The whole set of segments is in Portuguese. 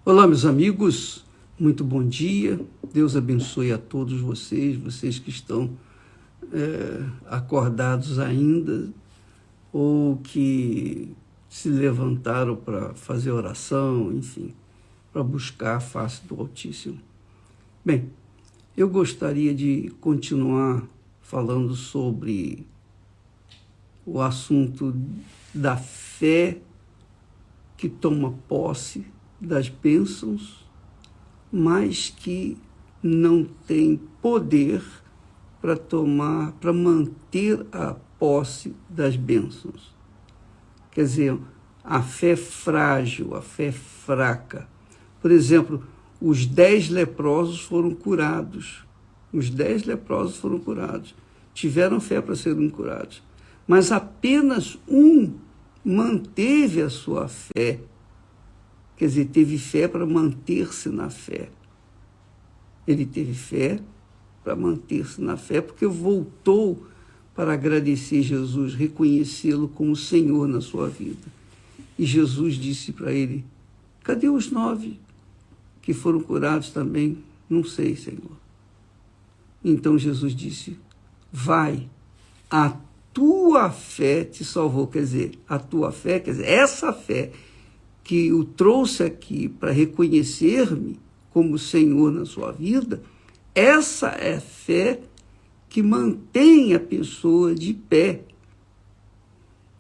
Olá, meus amigos, muito bom dia. Deus abençoe a todos vocês que estão acordados ainda ou que se levantaram para fazer oração, enfim, para buscar a face do Altíssimo. Bem, eu gostaria de continuar falando sobre o assunto da fé que toma posse das bênçãos, mas que não tem poder para manter a posse das bênçãos. Quer dizer, a fé frágil, a fé fraca. Por exemplo, os 10 leprosos foram curados. Os 10 leprosos foram curados. Tiveram fé para serem curados. Mas apenas um manteve a sua fé. Quer dizer, teve fé para manter-se na fé. Ele teve fé para manter-se na fé, porque voltou para agradecer Jesus, reconhecê-lo como Senhor na sua vida. E Jesus disse para ele: cadê os 9 que foram curados também? Não sei, Senhor. Então Jesus disse: vai, a tua fé te salvou. Quer dizer, a tua fé, quer dizer, essa fé que o trouxe aqui para reconhecer-me como Senhor na sua vida, essa é a fé que mantém a pessoa de pé.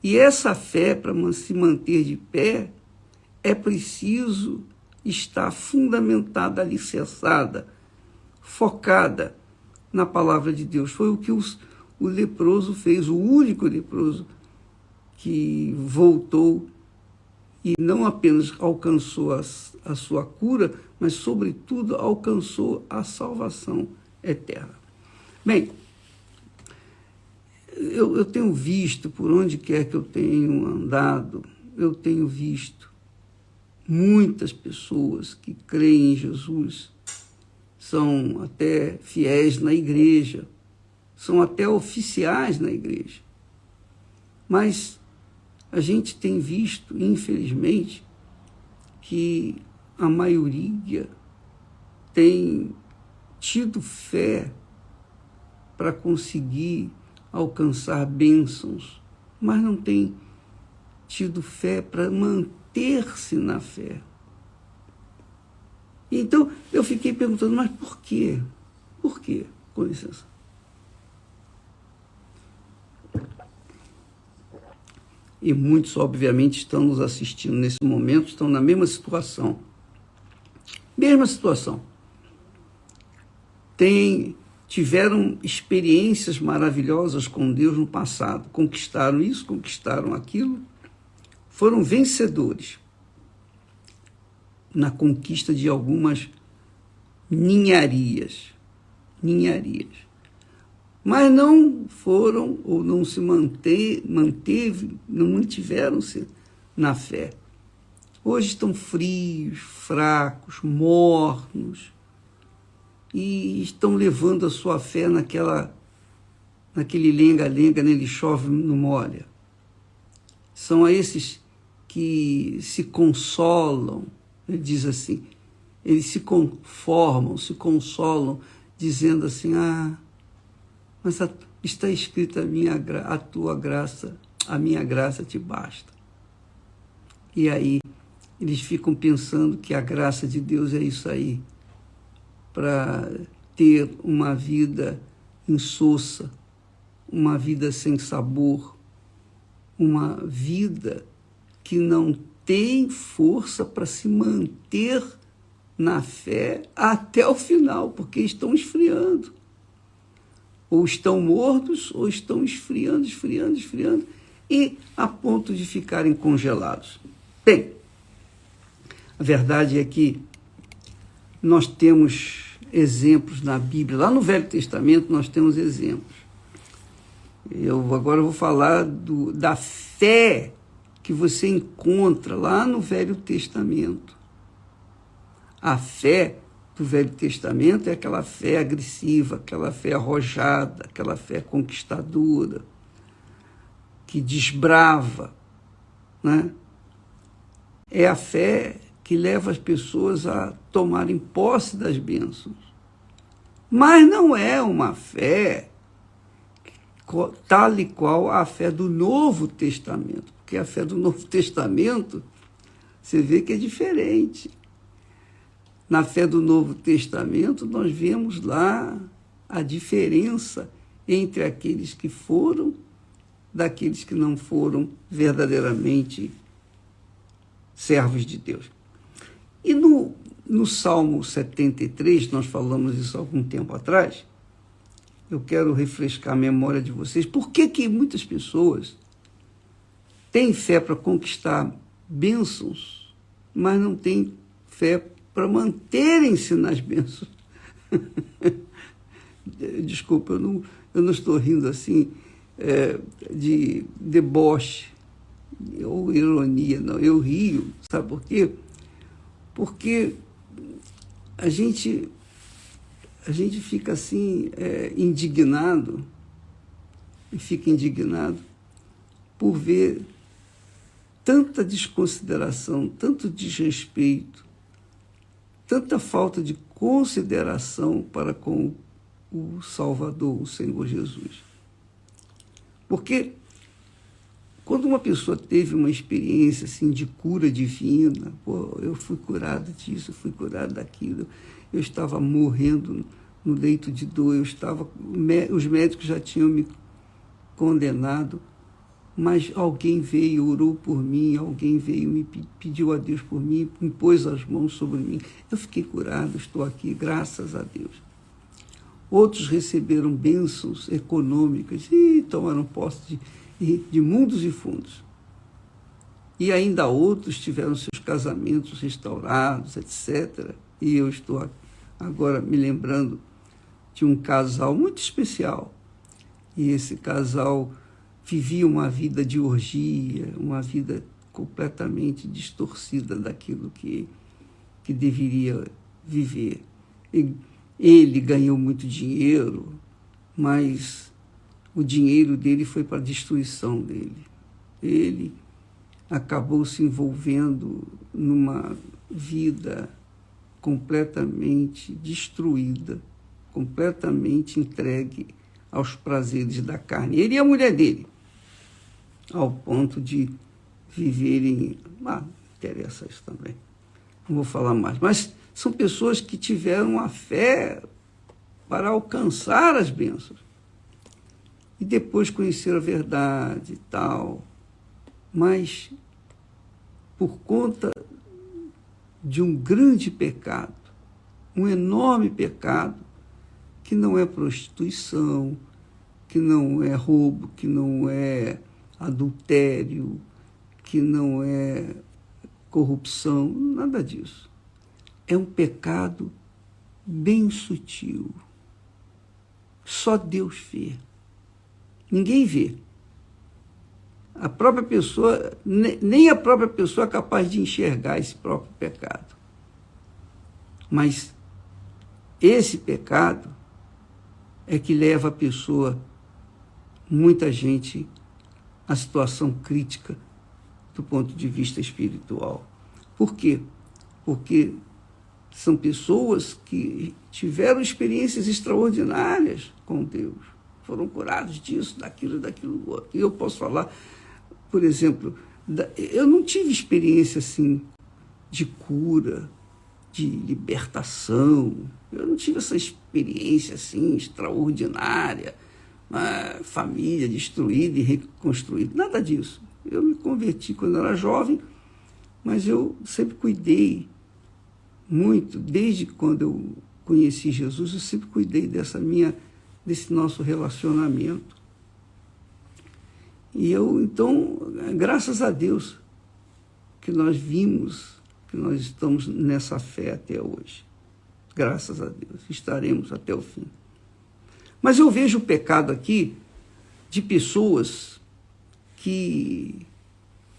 E essa fé, para se manter de pé, é preciso estar fundamentada, alicerçada, focada na palavra de Deus. Foi o que o leproso fez, o único leproso que voltou e não apenas alcançou a sua cura, mas, sobretudo, alcançou a salvação eterna. Bem, eu tenho visto, por onde quer que eu tenho andado, eu tenho visto muitas pessoas que creem em Jesus, são até fiéis na igreja, são até oficiais na igreja, mas a gente tem visto, infelizmente, que a maioria tem tido fé para conseguir alcançar bênçãos, mas não tem tido fé para manter-se na fé. Então, eu fiquei perguntando, mas por quê? Por quê? Com licença. E muitos, obviamente, estão nos assistindo nesse momento, estão na mesma situação. Mesma situação. Tiveram experiências maravilhosas com Deus no passado. Conquistaram isso, conquistaram aquilo. Foram vencedores na conquista de algumas ninharias. Mas não foram ou não se não mantiveram-se na fé. Hoje estão frios, fracos, mornos e estão levando a sua fé naquele lenga-lenga, nele chove, não molha. São esses que se consolam, ele diz assim, eles se conformam, se consolam, dizendo assim, mas está escrito a tua graça, a minha graça te basta. E aí eles ficam pensando que a graça de Deus é isso aí, para ter uma vida insossa, uma vida sem sabor, uma vida que não tem força para se manter na fé até o final, porque estão esfriando. Ou estão mortos, ou estão esfriando, e a ponto de ficarem congelados. Bem, a verdade é que nós temos exemplos na Bíblia. Lá no Velho Testamento nós temos exemplos. Eu agora vou falar da fé que você encontra lá no Velho Testamento. A fé do Velho Testamento é aquela fé agressiva, aquela fé arrojada, aquela fé conquistadora, que desbrava, né? É a fé que leva as pessoas a tomarem posse das bênçãos. Mas não é uma fé tal e qual a fé do Novo Testamento, porque a fé do Novo Testamento, você vê que é diferente. Na fé do Novo Testamento, nós vemos lá a diferença entre aqueles que foram, daqueles que não foram verdadeiramente servos de Deus. E no Salmo 73, nós falamos isso há algum tempo atrás, eu quero refrescar a memória de vocês. Por que muitas pessoas têm fé para conquistar bênçãos, mas não têm fé para manterem-se nas bênçãos? Desculpa, eu não estou rindo assim de deboche ou ironia, não. Eu rio, sabe por quê? Porque a gente fica assim, indignado, e fica indignado por ver tanta desconsideração, tanto desrespeito, tanta falta de consideração para com o Salvador, o Senhor Jesus. Porque quando uma pessoa teve uma experiência assim, de cura divina, eu fui curado disso, eu fui curado daquilo, eu estava morrendo no leito de dor, os médicos já tinham me condenado, mas alguém veio, orou por mim, alguém veio, me pediu a Deus por mim, impôs as mãos sobre mim. Eu fiquei curado, estou aqui, graças a Deus. Outros receberam bênçãos econômicas e tomaram posse de mundos e fundos. E ainda outros tiveram seus casamentos restaurados, etc. E eu estou agora me lembrando de um casal muito especial. E esse casal vivia uma vida de orgia, uma vida completamente distorcida daquilo que deveria viver. Ele ganhou muito dinheiro, mas o dinheiro dele foi para a destruição dele. Ele acabou se envolvendo numa vida completamente destruída, completamente entregue aos prazeres da carne. Ele e a mulher dele, ao ponto de viverem... interessa isso também. Não vou falar mais. Mas são pessoas que tiveram a fé para alcançar as bênçãos. E depois conheceram a verdade e tal. Mas, por conta de um grande pecado, um enorme pecado, que não é prostituição, que não é roubo, que não é adultério, que não é corrupção, nada disso. É um pecado bem sutil. Só Deus vê. Ninguém vê. A própria pessoa, nem a própria pessoa é capaz de enxergar esse próprio pecado. Mas esse pecado é que leva a pessoa, muita gente, à situação crítica do ponto de vista espiritual. Por quê? Porque são pessoas que tiveram experiências extraordinárias com Deus, foram curados disso, daquilo, outro. E eu posso falar, por exemplo, eu não tive experiência assim de cura, de libertação. Eu não tive essa experiência assim extraordinária, uma família destruída e reconstruída, nada disso. Eu me converti quando eu era jovem, mas eu sempre cuidei muito, desde quando eu conheci Jesus, eu sempre cuidei desse nosso relacionamento. E então, graças a Deus, que nós vimos, que nós estamos nessa fé até hoje. Graças a Deus, estaremos até o fim. Mas eu vejo o pecado aqui de pessoas que,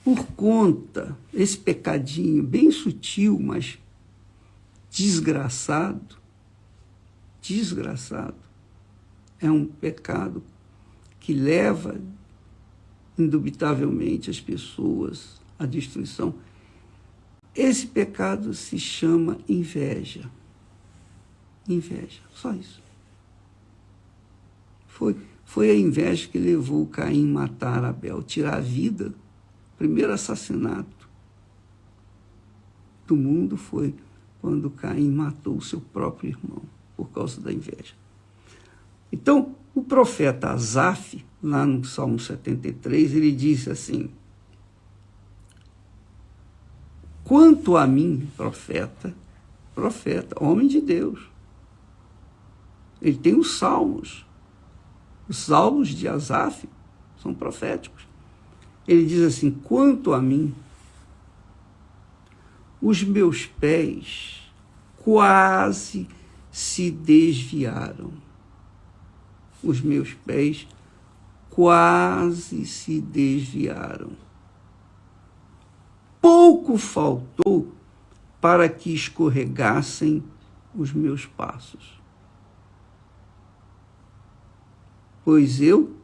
por conta, esse pecadinho bem sutil, mas desgraçado, é um pecado que leva, indubitavelmente, as pessoas à destruição. Esse pecado se chama inveja. Inveja, só isso. Foi a inveja que levou Caim a matar Abel, tirar a vida. O primeiro assassinato do mundo foi quando Caim matou o seu próprio irmão, por causa da inveja. Então, o profeta Asaf, lá no Salmo 73, ele disse assim: quanto a mim, profeta, homem de Deus, ele tem os salmos de Asaf são proféticos. Ele diz assim: quanto a mim, os meus pés quase se desviaram. Os meus pés quase se desviaram. Pouco faltou para que escorregassem os meus passos. Pois eu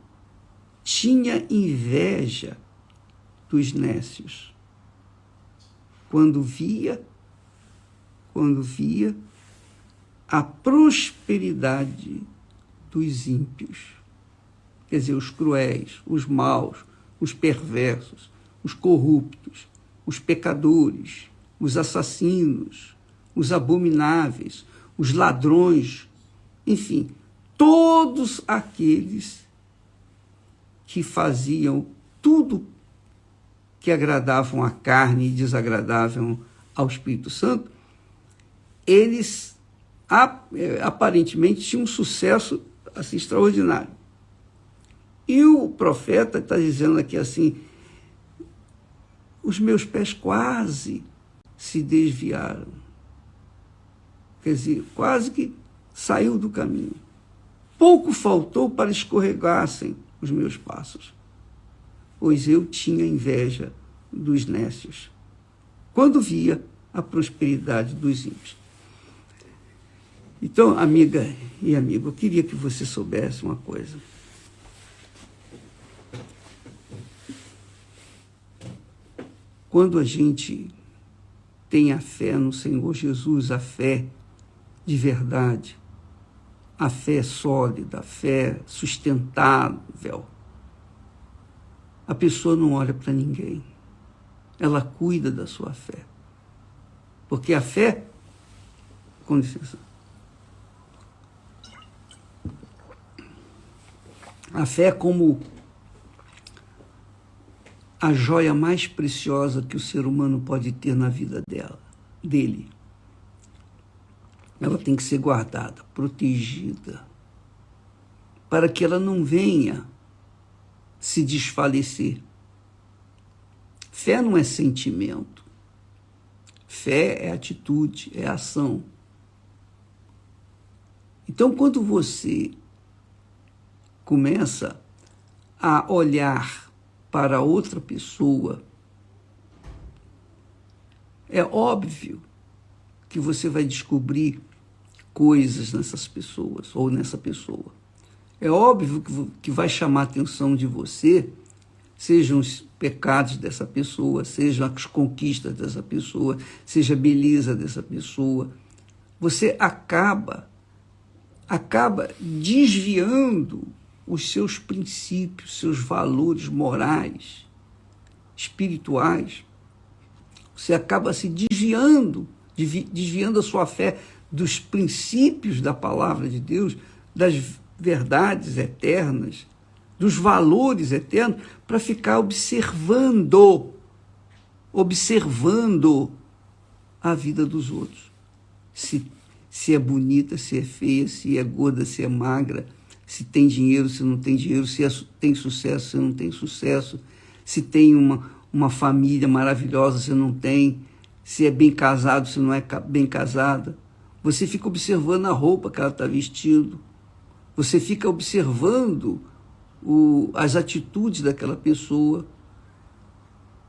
tinha inveja dos nécios, quando via a prosperidade dos ímpios, quer dizer, os cruéis, os maus, os perversos, os corruptos, os pecadores, os assassinos, os abomináveis, os ladrões, enfim, todos aqueles que faziam tudo que agradavam à carne e desagradavam ao Espírito Santo, eles aparentemente tinham um sucesso assim, extraordinário. E o profeta está dizendo aqui assim: os meus pés quase se desviaram. Quer dizer, quase que saiu do caminho. Pouco faltou para escorregassem os meus passos, pois eu tinha inveja dos nécios, quando via a prosperidade dos ímpios. Então, amiga e amigo, eu queria que você soubesse uma coisa. Quando a gente tem a fé no Senhor Jesus, a fé de verdade, a fé sólida, a fé sustentável, a pessoa não olha para ninguém. Ela cuida da sua fé. Porque a fé... Com licença. A fé é como a joia mais preciosa que o ser humano pode ter na vida dele. Ela tem que ser guardada, protegida, para que ela não venha se desfalecer. Fé não é sentimento. Fé é atitude, é ação. Então, quando você começa a olhar para outra pessoa, é óbvio que você vai descobrir coisas nessas pessoas ou nessa pessoa. É óbvio que vai chamar a atenção de você, sejam os pecados dessa pessoa, sejam as conquistas dessa pessoa, seja a beleza dessa pessoa. Você acaba desviando os seus princípios, seus valores morais, espirituais. Você acaba se desviando a sua fé dos princípios da palavra de Deus, das verdades eternas, dos valores eternos, para ficar observando a vida dos outros. Se é bonita, se é feia, se é gorda, se é magra, se tem dinheiro, se não tem dinheiro, se tem sucesso, se não tem sucesso, se tem uma família maravilhosa, se não tem, se é bem casado, se não é bem casada. Você fica observando a roupa que ela está vestindo, você fica observando as atitudes daquela pessoa.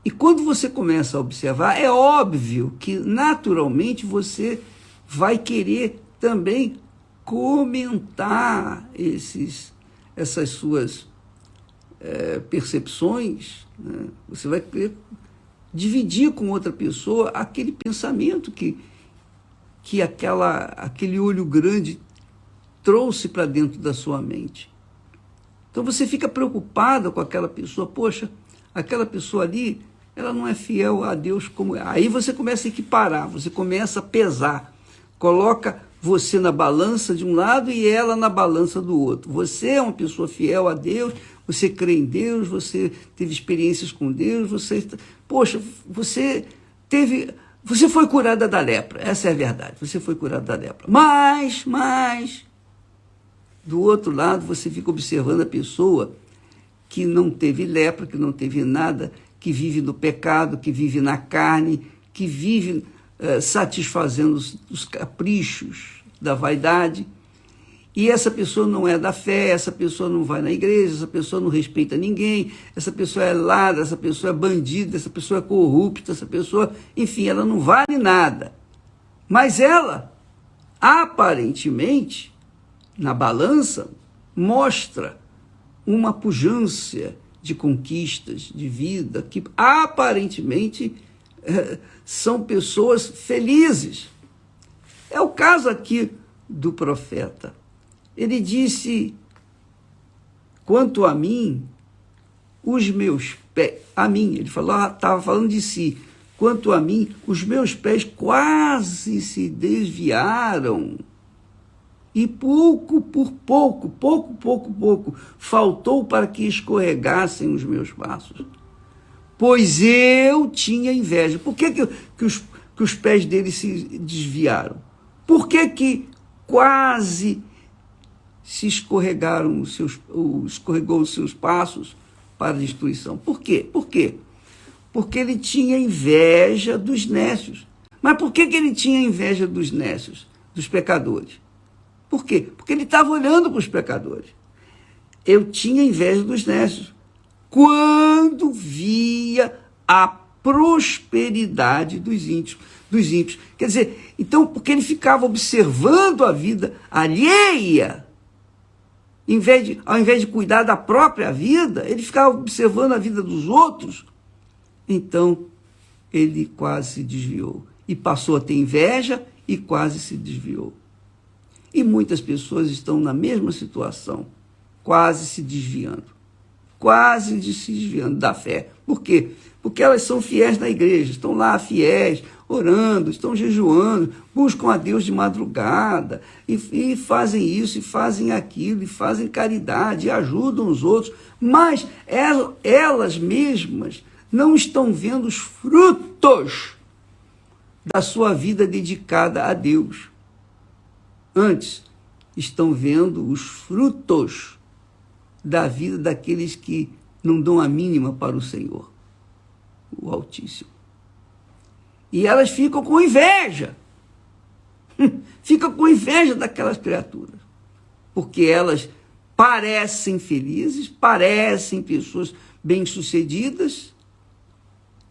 E quando você começa a observar, é óbvio que naturalmente você vai querer também comentar essas suas percepções, né? Você vai querer dividir com outra pessoa aquele pensamento que aquele olho grande trouxe para dentro da sua mente. Então você fica preocupado com aquela pessoa, poxa, aquela pessoa ali, ela não é fiel a Deus como é. Aí você começa a equiparar, você começa a pesar, coloca você na balança de um lado e ela na balança do outro. Você é uma pessoa fiel a Deus, você crê em Deus, você teve experiências com Deus, poxa, você foi curada da lepra, essa é a verdade, você foi curada da lepra. Mas, do outro lado, você fica observando a pessoa que não teve lepra, que não teve nada, que vive no pecado, que vive na carne, que vive satisfazendo os caprichos da vaidade. E essa pessoa não é da fé, essa pessoa não vai na igreja, essa pessoa não respeita ninguém, essa pessoa é ladra, essa pessoa é bandida, essa pessoa é corrupta, essa pessoa, enfim, ela não vale nada. Mas ela, aparentemente, na balança, mostra uma pujança de conquistas, de vida, que aparentemente são pessoas felizes. É o caso aqui do profeta. Ele disse, quanto a mim, os meus pés, a mim, ele estava falando de si, quanto a mim, os meus pés quase se desviaram, e pouco por pouco, faltou para que escorregassem os meus passos. Pois eu tinha inveja. Por que os pés dele se desviaram? Por que quase se escorregou os seus passos para a destruição? Por quê? Porque ele tinha inveja dos nécios. Mas por que ele tinha inveja dos nécios, dos pecadores? Por quê? Porque ele estava olhando para os pecadores. Eu tinha inveja dos nécios quando via a prosperidade dos ímpios. Quer dizer, então, porque ele ficava observando a vida alheia, ao invés de cuidar da própria vida, ele ficava observando a vida dos outros. Então, ele quase se desviou. E passou a ter inveja e quase se desviou. E muitas pessoas estão na mesma situação, quase se desviando da fé. Por quê? Porque elas são fiéis na igreja, estão lá fiéis, orando, estão jejuando, buscam a Deus de madrugada, e fazem isso, e fazem aquilo, e fazem caridade, e ajudam os outros, mas elas mesmas não estão vendo os frutos da sua vida dedicada a Deus. Antes, estão vendo os frutos da vida daqueles que não dão a mínima para o Senhor, o Altíssimo. E elas ficam com inveja. Ficam com inveja daquelas criaturas. Porque elas parecem felizes, parecem pessoas bem-sucedidas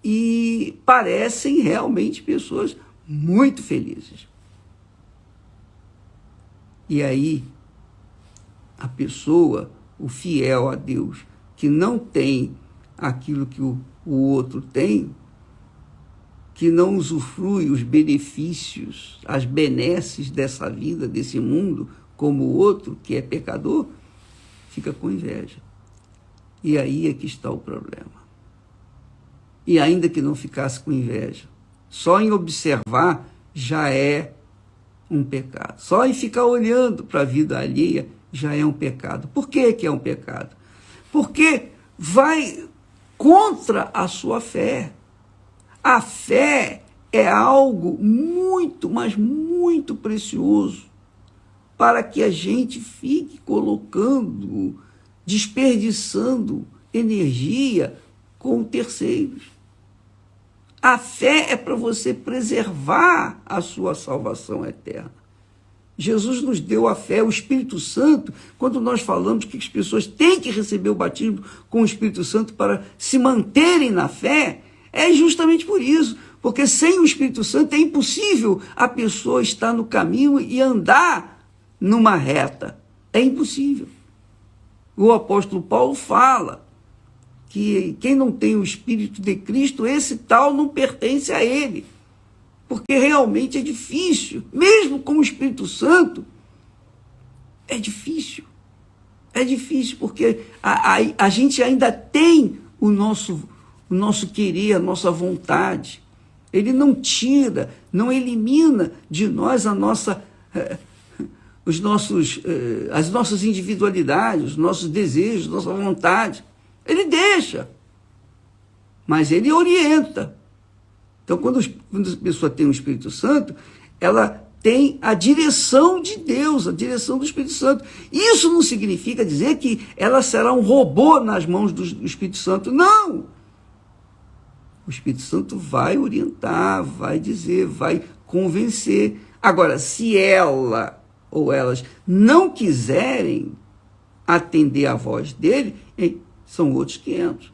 e parecem realmente pessoas muito felizes. E aí, a pessoa, o fiel a Deus, que não tem aquilo que o outro tem, que não usufrui os benefícios, as benesses dessa vida, desse mundo, como o outro, que é pecador, fica com inveja. E aí é que está o problema. E ainda que não ficasse com inveja, só em observar já é um pecado. Só em ficar olhando para a vida alheia já é um pecado. Por que é um pecado? Porque vai contra a sua fé. A fé é algo muito, mas muito precioso para que a gente fique colocando, desperdiçando energia com terceiros. A fé é para você preservar a sua salvação eterna. Jesus nos deu a fé, o Espírito Santo, quando nós falamos que as pessoas têm que receber o batismo com o Espírito Santo para se manterem na fé, é justamente por isso, porque sem o Espírito Santo é impossível a pessoa estar no caminho e andar numa reta. É impossível. O apóstolo Paulo fala que quem não tem o Espírito de Cristo, esse tal não pertence a ele. Porque realmente é difícil, mesmo com o Espírito Santo, é difícil. É difícil, porque a gente ainda tem o nosso querer, a nossa vontade. Ele não tira, não elimina de nós as nossas individualidades, os nossos desejos, nossa vontade. Ele deixa, mas ele orienta. Então, quando a pessoa tem o Espírito Santo, ela tem a direção de Deus, a direção do Espírito Santo. Isso não significa dizer que ela será um robô nas mãos do Espírito Santo. Não! O Espírito Santo vai orientar, vai dizer, vai convencer. Agora, se ela ou elas não quiserem atender à voz dele, são outros 500.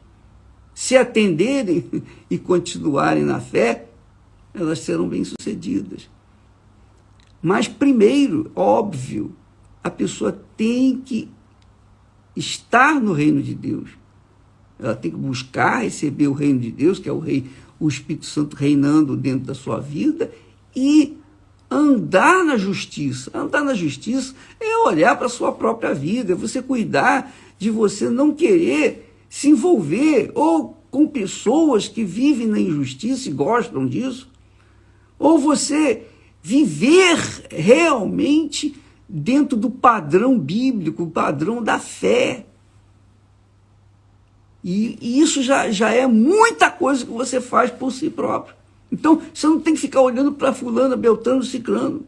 Se atenderem e continuarem na fé, elas serão bem-sucedidas. Mas primeiro, óbvio, a pessoa tem que estar no reino de Deus. Ela tem que buscar receber o reino de Deus, que é o Espírito Santo reinando dentro da sua vida, e andar na justiça. Andar na justiça é olhar para a sua própria vida, é você cuidar de você não querer se envolver ou com pessoas que vivem na injustiça e gostam disso, ou você viver realmente dentro do padrão bíblico, o padrão da fé. E isso já é muita coisa que você faz por si próprio. Então, você não tem que ficar olhando para fulano, beltrano, ciclano.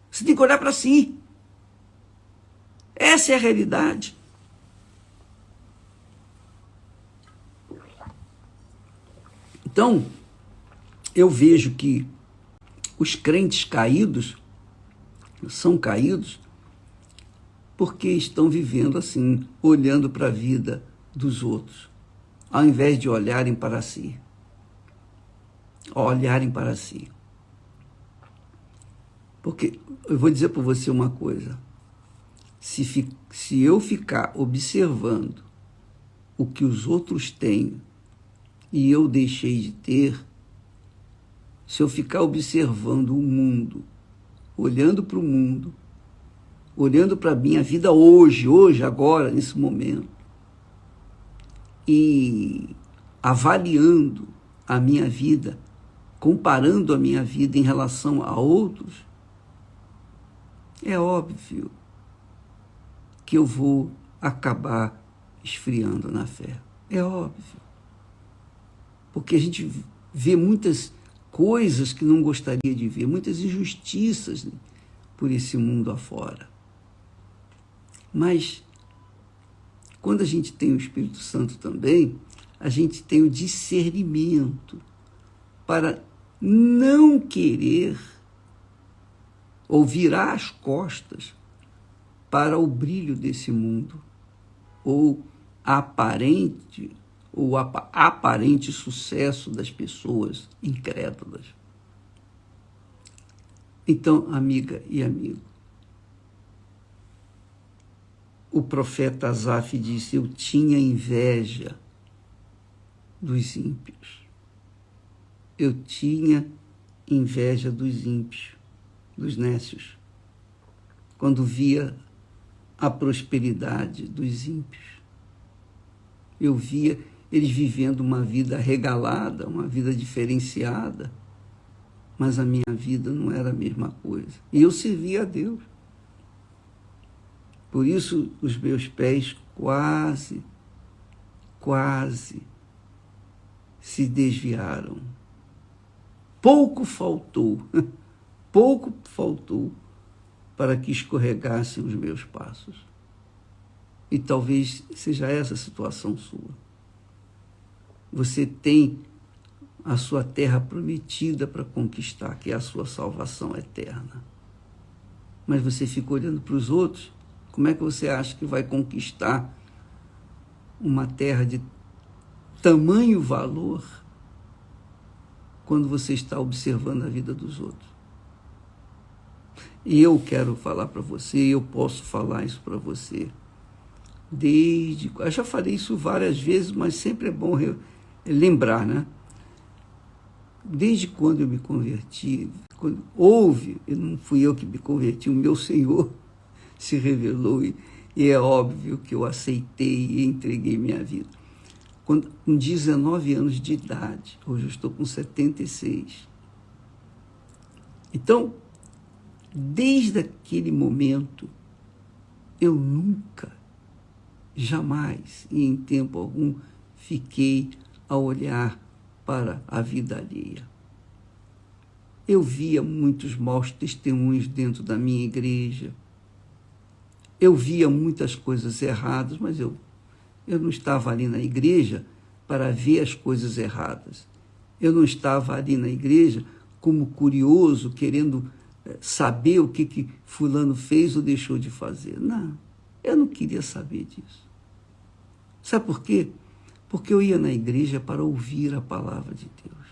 Você tem que olhar para si. Essa é a realidade. Então, eu vejo que os crentes caídos são caídos porque estão vivendo assim, olhando para a vida dos outros, ao invés de olharem para si. Olharem para si. Porque eu vou dizer para você uma coisa. Se eu ficar observando o que os outros têm e eu deixei de ter, se eu ficar observando o mundo, olhando para o mundo, olhando para a minha vida hoje, agora, nesse momento, e avaliando a minha vida, comparando a minha vida em relação a outros, é óbvio que eu vou acabar esfriando na fé. É óbvio. Porque a gente vê muitas coisas que não gostaria de ver, muitas injustiças por esse mundo afora. Mas, quando a gente tem o Espírito Santo também, a gente tem o discernimento para não querer ou virar as costas para o brilho desse mundo, ou o aparente sucesso das pessoas incrédulas. Então, amiga e amigo, o profeta Asaf disse: eu tinha inveja dos ímpios. Eu tinha inveja dos ímpios, dos nécios, quando via a prosperidade dos ímpios. Eu via eles vivendo uma vida regalada, uma vida diferenciada, mas a minha vida não era a mesma coisa. E eu servia a Deus. Por isso, os meus pés quase se desviaram. Pouco faltou para que escorregassem os meus passos. E talvez seja essa a situação sua. Você tem a sua terra prometida para conquistar, que é a sua salvação eterna. Mas você fica olhando para os outros. Como é que você acha que vai conquistar uma terra de tamanho valor quando você está observando a vida dos outros? E eu quero falar para você, eu posso falar isso para você. Eu já falei isso várias vezes, mas sempre é bom lembrar, né? Desde quando eu me converti, não fui eu que me converti, o meu Senhor se revelou e é óbvio que eu aceitei e entreguei minha vida. Com 19 anos de idade, hoje eu estou com 76. Então, desde aquele momento, eu nunca, jamais, e em tempo algum, fiquei a olhar para a vida alheia. Eu via muitos maus testemunhos dentro da minha igreja. Eu via muitas coisas erradas, mas eu não estava ali na igreja para ver as coisas erradas. Eu não estava ali na igreja como curioso, querendo saber o que fulano fez ou deixou de fazer. Não, eu não queria saber disso. Sabe por quê? Porque eu ia na igreja para ouvir a palavra de Deus.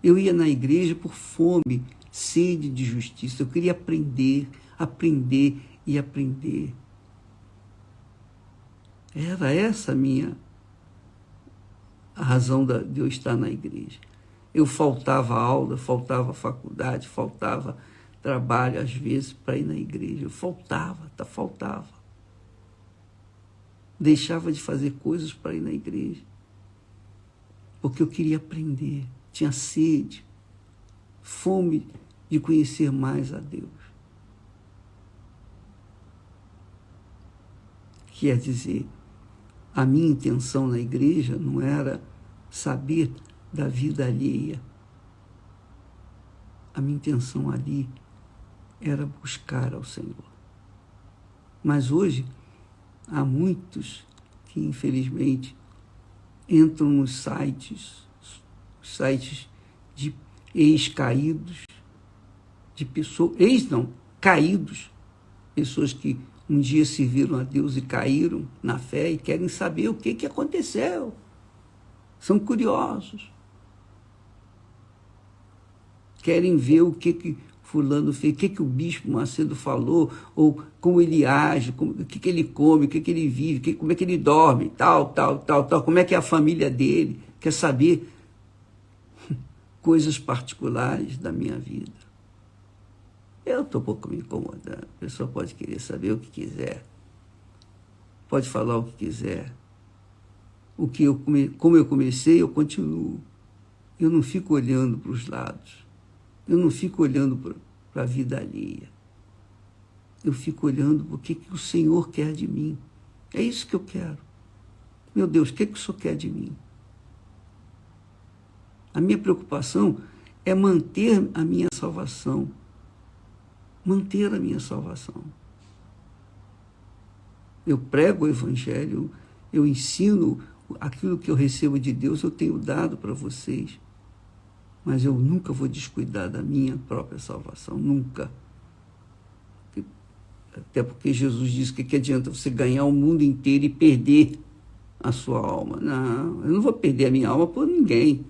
Eu ia na igreja por fome, sede de justiça. Eu queria aprender, aprender e aprender. Era essa a razão de eu estar na igreja. Eu faltava aula, faltava faculdade, faltava trabalho, às vezes, para ir na igreja. Eu faltava. Deixava de fazer coisas para ir na igreja. Porque eu queria aprender. Tinha sede, fome de conhecer mais a Deus. Quer dizer, a minha intenção na igreja não era saber da vida alheia. A minha intenção ali era buscar ao Senhor. Mas hoje, há muitos que, infelizmente, entram nos sites de ex-caídos, de pessoas, caídos, pessoas que um dia serviram a Deus e caíram na fé e querem saber o que aconteceu. São curiosos. Querem ver o que fulano fez, o que o bispo Macedo falou, ou como ele age, o que ele come, o que ele vive, como é que ele dorme, tal, como é que é a família dele. Quer saber coisas particulares da minha vida. Eu estou um pouco me incomodando. A pessoa pode querer saber o que quiser. Pode falar o que quiser. Como eu comecei, eu continuo. Eu não fico olhando para os lados. Eu não fico olhando para a vida alheia. Eu fico olhando para o que o Senhor quer de mim. É isso que eu quero. Meu Deus, o que o Senhor quer de mim? A minha preocupação é manter a minha salvação. Manter a minha salvação. Eu prego o Evangelho, eu ensino aquilo que eu recebo de Deus, eu tenho dado para vocês. Mas eu nunca vou descuidar da minha própria salvação, nunca. Até porque Jesus disse que adianta você ganhar o mundo inteiro e perder a sua alma. Não, eu não vou perder a minha alma por ninguém.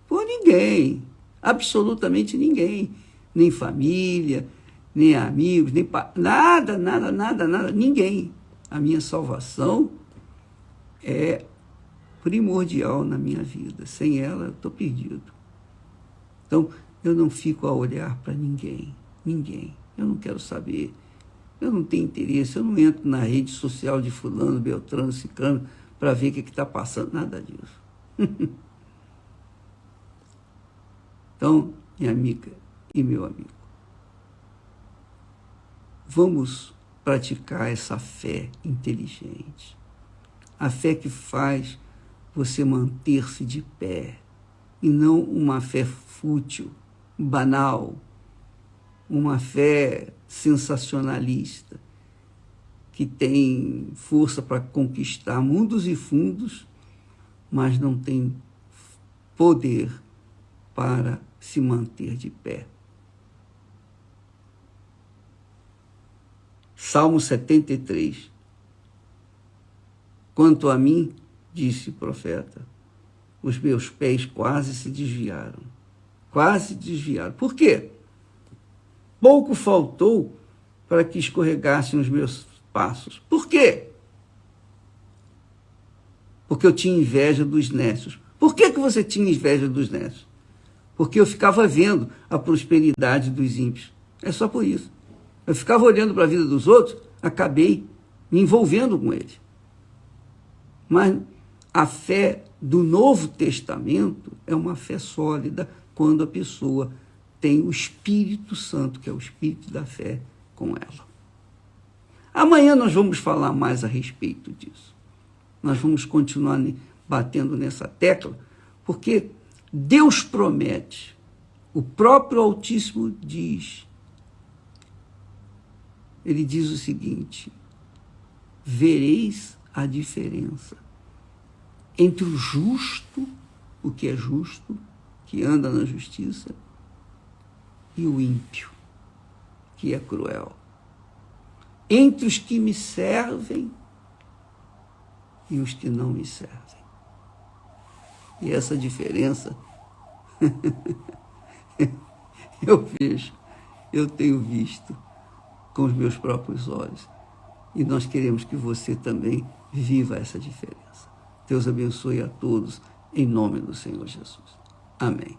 Por ninguém. Absolutamente ninguém. Nem família, nem amigos, nem nada, ninguém. A minha salvação é primordial na minha vida. Sem ela, eu estou perdido. Então, eu não fico a olhar para ninguém. Eu não quero saber. Eu não tenho interesse. Eu não entro na rede social de fulano, beltrano, ciclano, para ver o que está passando. Nada disso. Então, minha amiga e meu amigo, vamos praticar essa fé inteligente. A fé que faz você manter-se de pé. E não uma fé fútil, banal, uma fé sensacionalista, que tem força para conquistar mundos e fundos, mas não tem poder para se manter de pé. Salmo 73. Quanto a mim, disse o profeta, os meus pés quase se desviaram. Quase desviaram. Por quê? Pouco faltou para que escorregassem os meus passos. Por quê? porque eu tinha inveja dos nécios. Por que você tinha inveja dos nécios? Porque eu ficava vendo a prosperidade dos ímpios. É só por isso. Eu ficava olhando para a vida dos outros, acabei me envolvendo com eles. Mas a fé do Novo Testamento é uma fé sólida quando a pessoa tem o Espírito Santo, que é o Espírito da fé, com ela. Amanhã nós vamos falar mais a respeito disso. Nós vamos continuar batendo nessa tecla, porque Deus promete, o próprio Altíssimo diz, ele diz o seguinte: vereis a diferença entre o justo, o que é justo, que anda na justiça, e o ímpio, que é cruel. Entre os que me servem e os que não me servem. E essa diferença eu vejo, eu tenho visto com os meus próprios olhos. E nós queremos que você também viva essa diferença. Deus abençoe a todos, em nome do Senhor Jesus. Amém.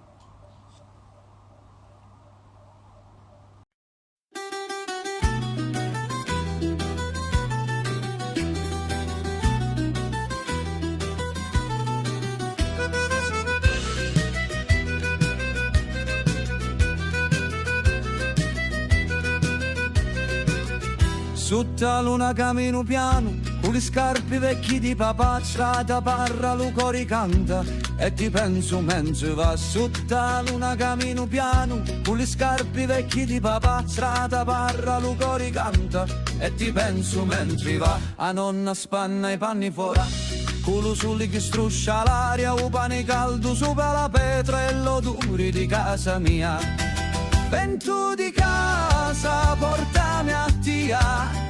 Sotto la luna cammino piano, con le scarpe vecchie di papà, strada parra, lo cori canta, e ti penso mentre va. Sotto la luna cammino piano, con le scarpe vecchie di papà, strada parra, lo cori canta, e ti penso mentre va. A nonna spanna i panni fuori, culo soli che struscia l'aria, o pane caldo sopra la pietra e l'odore di casa mia. Vento di casa, portami a tia,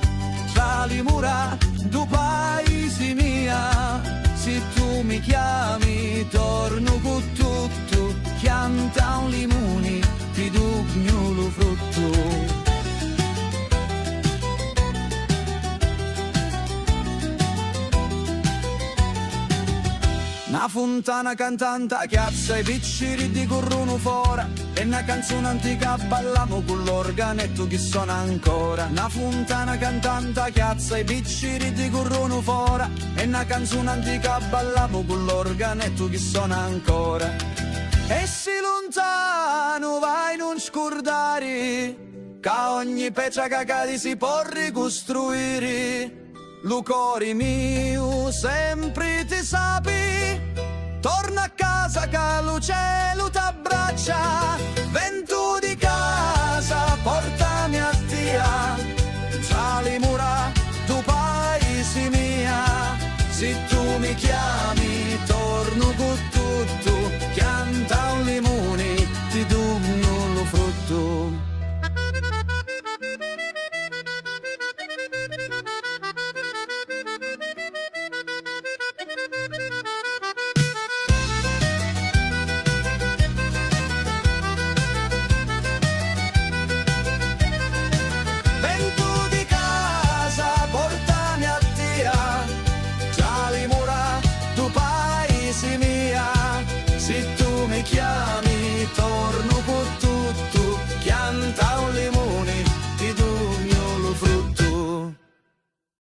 tra le mura du paese mia. Se tu mi chiami, torno con tutto, chianta un limone, ti do lo frutto. Una fontana cantante chiazza i picciri di corrono fora, e una canzone antica balliamo con l'organetto che suona ancora. Una fontana cantante chiazza i picciri di corrono fora, e una canzone antica balliamo con l'organetto che suona ancora. E se lontano vai non scordare, che ogni pezza cagati si può ricostruire. Lo cuore mio sempre ti sapi, torna a casa che lo cielo t'abbraccia. Vento